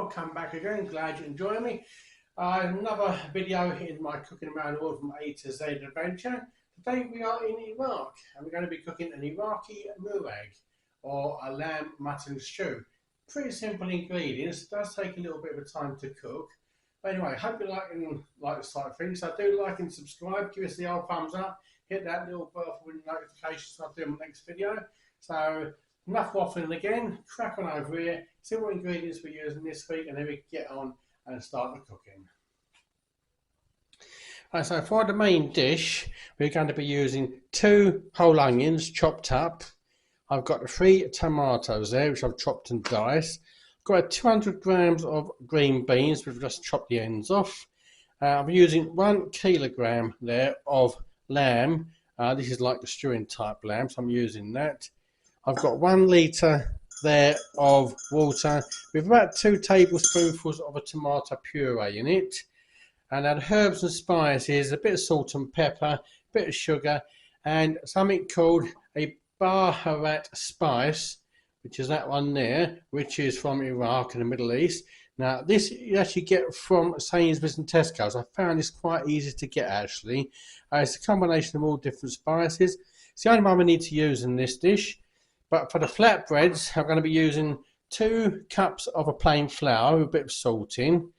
welcome back again, glad you enjoy me. Another video in my cooking around the world from A to Z adventure. Today we are in Iraq and we're going to be cooking an Iraqi Murag or a lamb mutton stew. Pretty simple ingredients, it does take a little bit of time to cook. But anyway, hope you like this type of thing. So do like and subscribe, give us the old thumbs up, hit that little bell for notifications so I'll do my next video. So enough waffling again, crack on over here, see what ingredients we're using this week, and then we get on and start the cooking. Right, so for the main dish, we're going to be using 2 whole onions chopped up. I've got 3 tomatoes there, which I've chopped and diced. I've got 200 grams of green beans, we've just chopped the ends off. I'm using 1 kilogram there of lamb. This is like the stewing type lamb, so I'm using that. I've got 1 litre there of water with about 2 tablespoonfuls of a tomato puree in it. And add herbs and spices, a bit of salt and pepper, a bit of sugar, and something called a Baharat spice, which is that one there, which is from Iraq and the Middle East. Now, this you actually get from Sainsbury's and Tesco's. I found this quite easy to get actually. It's a combination of all different spices. It's the only one we need to use in this dish. But for the flatbreads, I'm going to be using 2 cups of a plain flour with a bit of salt in.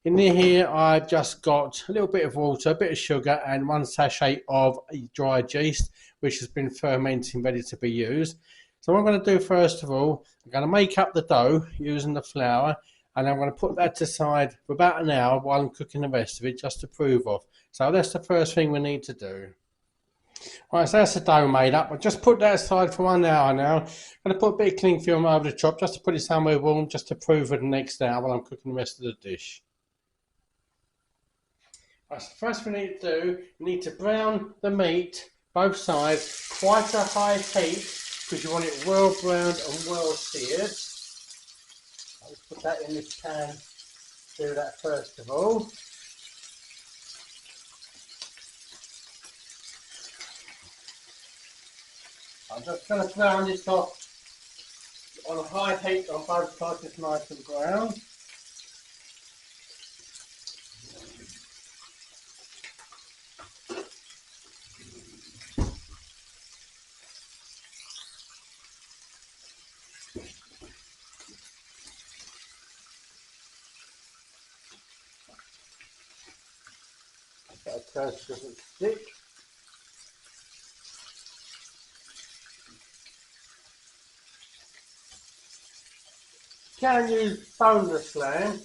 In here, I've just got a little bit of water, a bit of sugar, and 1 sachet of dried yeast, which has been fermenting, ready to be used. So what I'm going to do first of all, I'm going to make up the dough using the flour, and I'm going to put that aside for about an hour while I'm cooking the rest of it, just to prove off. So that's the first thing we need to do. Right, so that's the dough made up. I'll just put that aside for 1 hour now. I'm going to put a bit of cling film over the top just to put it somewhere warm, just to prove for the next hour while I'm cooking the rest of the dish. Right, so the first thing we need to do, we need to brown the meat, both sides, quite a high heat, because you want it well browned and well seared. I'll put that in this pan, do that first of all. I'm just going to brown this off on a high heat on both sides, it's nice and brown. That toast doesn't stick. You can use boneless lamb,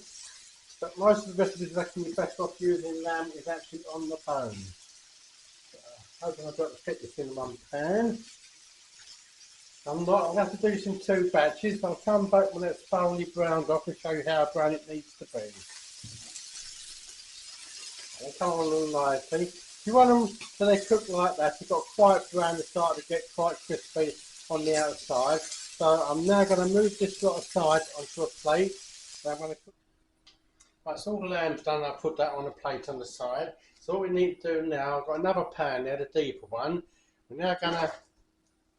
but most of the recipes reckon you're best off using lamb is actually on the bone. Hoping I've got to fit this in 1 pan. I'm going to have to do this in 2 batches, but I'll come back when it's thoroughly browned off and show you how brown it needs to be. They come on all nicely. If you want them so they cook like that, you've got quite brown, they start to get quite crispy on the outside. So I'm now going to move this lot aside onto a plate. So I'm going to cook. Right, so all the lamb's done, I'll put that on a plate on the side. So what we need to do now, I've got another pan there, the deeper one. We're now going to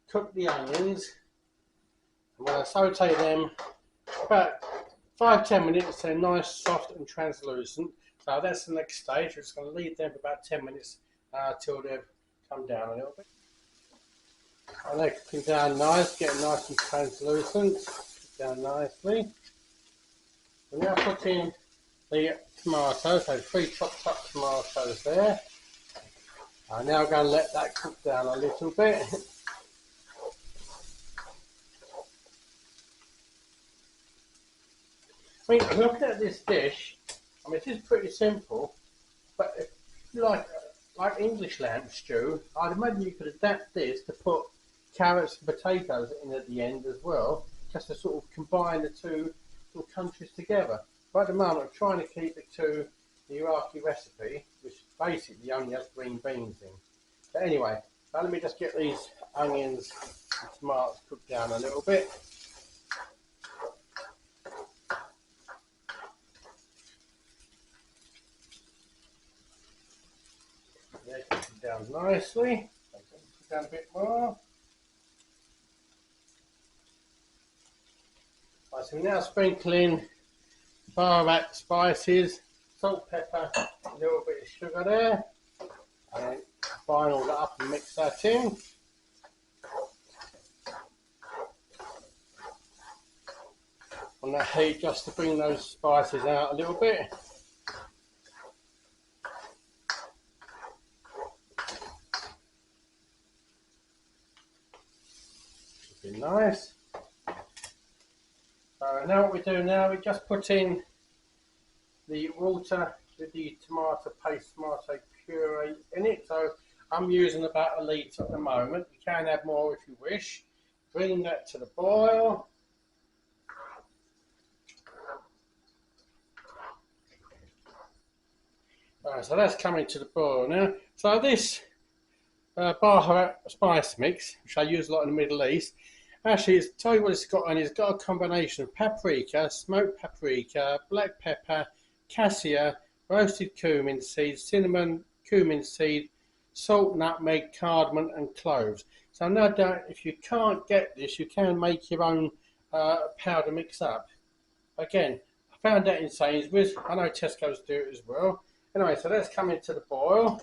cook the onions. I'm going to saute them about 5-10 minutes, so nice, soft and translucent. So that's the next stage. We're just going to leave them for about 10 minutes till they've come down a little bit. And they're cooking down nice, getting nice and translucent, down nicely. We're now putting the tomatoes, so 3 chopped up tomatoes there. I'm now going to let that cook down a little bit. I mean, looking at this dish, I mean, it is pretty simple, but if you like English lamb stew, I'd imagine you could adapt this to put carrots and potatoes in at the end as well, just to sort of combine the 2 little countries together. But at the moment, I'm trying to keep it to the Iraqi recipe, which basically only has green beans in. But anyway, let me just get these onions and tomatoes cooked down a little bit. They're cooking down nicely. Cook down a bit more. Right, so we're now sprinkling baharat spices, salt, pepper, a little bit of sugar there, and fine all that up and mix that in. On that heat just to bring those spices out a little bit. Should be nice. So now what we do now, we just put in the water with the tomato paste, tomato puree in it. So I'm using about a litre at the moment. You can add more if you wish. Bring that to the boil. Right, so that's coming to the boil now. So this baharat spice mix, which I use a lot in the Middle East, actually, tell you what it's got, and it's got a combination of paprika, smoked paprika, black pepper, cassia, roasted cumin seed, cinnamon, cumin seed, salt, nutmeg, cardamom, and cloves. So no doubt, if you can't get this, you can make your own powder mix up. Again, I found that in Sainsbury's. I know Tesco's do it as well. Anyway, so that's coming to the boil.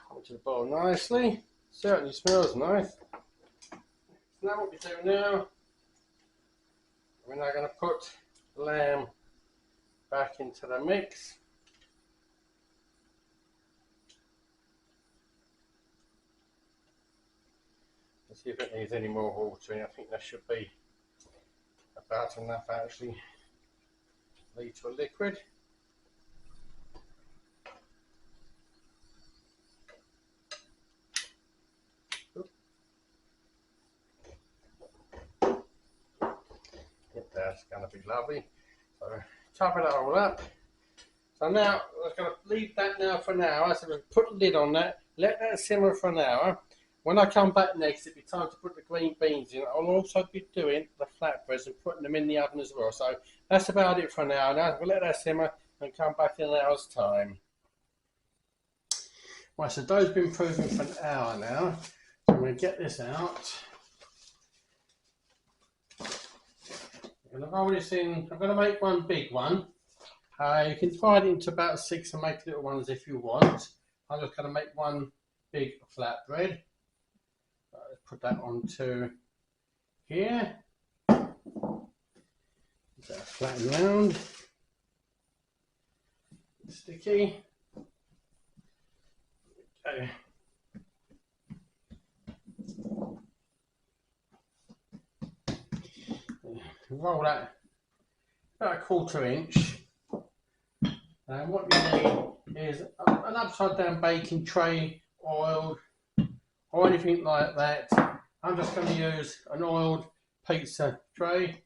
Coming to the boil nicely. Certainly smells nice. So now what we do now, we're now going to put the lamb back into the mix. Let's see if it needs any more water in. I think that should be about enough actually. Litre of liquid. That's going to be lovely. So cover that all up. So now I'm going to leave that now for an hour. So we'll put the lid on that, let that simmer for an hour. When I come back next, it'll be time to put the green beans in. I'll also be doing the flatbreads and putting them in the oven as well. So that's about it for an hour now. We'll let that simmer and come back in an hour's time. Right, so dough's been proven for an hour now. So I'm going to get this out. I'm going to roll this in. I'm going to make one big one. You can divide it into about 6 and make little ones if you want. I'm just going to make one big flatbread. Let's put that onto here. Is that flat and round? Sticky. Okay. Roll that about 1/4 inch. And what you need is an upside down baking tray, oiled, or anything like that. I'm just going to use an oiled pizza tray.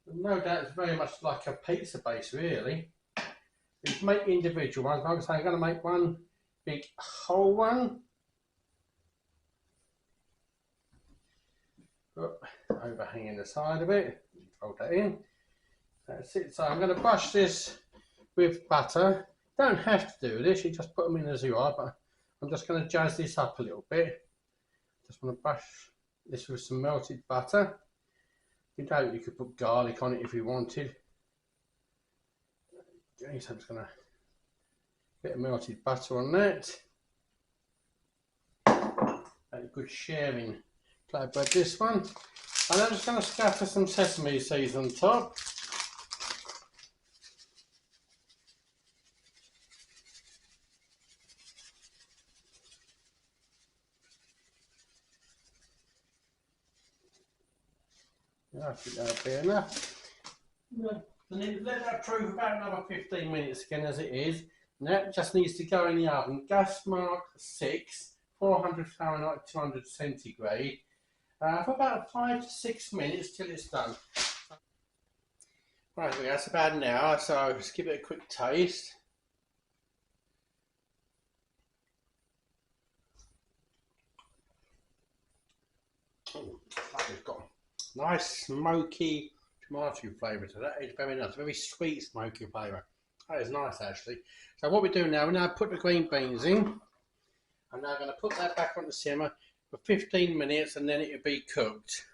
No doubt it's very much like a pizza base really. You can make individual ones. Like I say, I'm going to make one big whole one. Overhanging the side of it, fold that in. That's it. So I'm going to brush this with butter. Don't have to do this, you just put them in as you are, but I'm just going to jazz this up a little bit. Just want to brush this with some melted butter. You could put garlic on it if you wanted. Okay, so I'm just going to bit of melted butter on that. A good sharing flatbread this one. And I'm just going to scatter some sesame seeds on top. I think that'll be enough. And let that proof about another 15 minutes again as it is. And that just needs to go in the oven. Gas mark 6, 400 Fahrenheit, 200 centigrade. For about 5 to 6 minutes till it's done. Right, that's about an hour, so let's give it a quick taste. It's got nice smoky tomato flavour to that. It's very nice, very sweet smoky flavour. That is nice actually. So what we do now, we now put the green beans in. I'm now going to put that back on the simmer for 15 minutes and then it'll be cooked.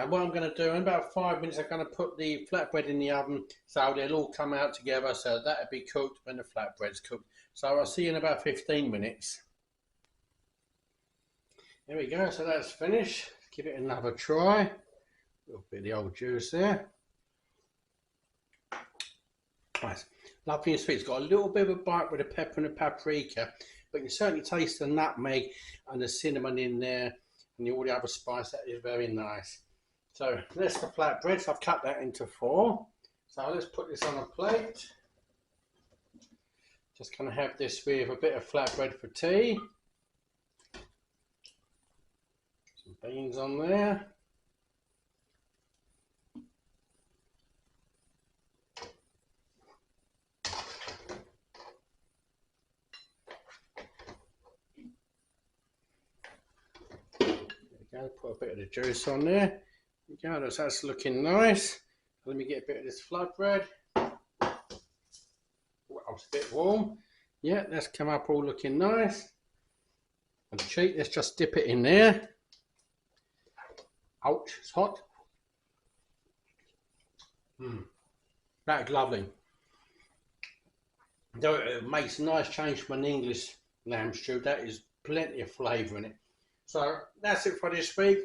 What I'm going to do in about 5 minutes, I'm going to put the flatbread in the oven so they'll all come out together. So that'll be cooked when the flatbread's cooked. So I'll see you in about 15 minutes. There we go. So that's finished. Give it another try. A little bit of the old juice there. Nice. Lovely and sweet. It's got a little bit of a bite with the pepper and the paprika, but you can certainly taste the nutmeg and the cinnamon in there and all the other spice. That is very nice. So that's the flatbread. So I've cut that into 4. So let's put this on a plate. Just going to have this with a bit of flatbread for tea. Some beans on there. Put a bit of the juice on there. There we go, that's looking nice. Let me get a bit of this flatbread. Oh, it's a bit warm. Yeah, that's come up all looking nice and cheap. Let's just dip it in there. Ouch, it's hot. That's lovely. Though it makes a nice change from an English lamb stew. That is plenty of flavour in it. So that's it for this week.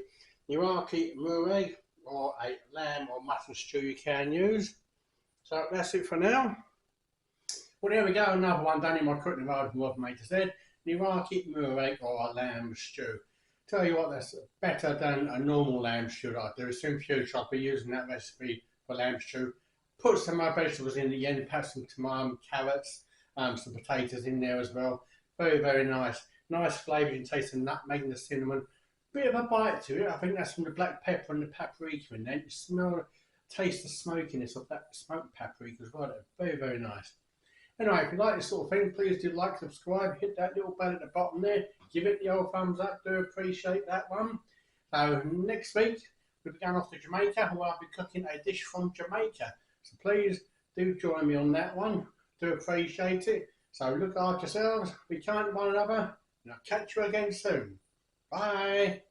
Iraqi Murag, or a lamb or mutton stew you can use. So that's it for now. Well, there we go, another one done in my cooking mode from what Mate said. Iraqi Murag or a lamb stew. Tell you what, that's better than a normal lamb stew that I do. So in future I'll be using that recipe for lamb stew. Put some of my vegetables in the end, perhaps some tomato, carrots, some potatoes in there as well. Very, very nice. Nice flavour, you can taste the nutmeg and the cinnamon. Bit of a bite to it. I think that's from the black pepper and the paprika in there. You smell, taste the smokiness of that smoked paprika as well. Very, very nice. Anyway, if you like this sort of thing, please do like, subscribe, hit that little bell at the bottom there. Give it the old thumbs up. Do appreciate that one. So next week, we'll be going off to Jamaica, where I'll be cooking a dish from Jamaica. So please do join me on that one. Do appreciate it. So look after yourselves, be kind to one another, and I'll catch you again soon. Bye.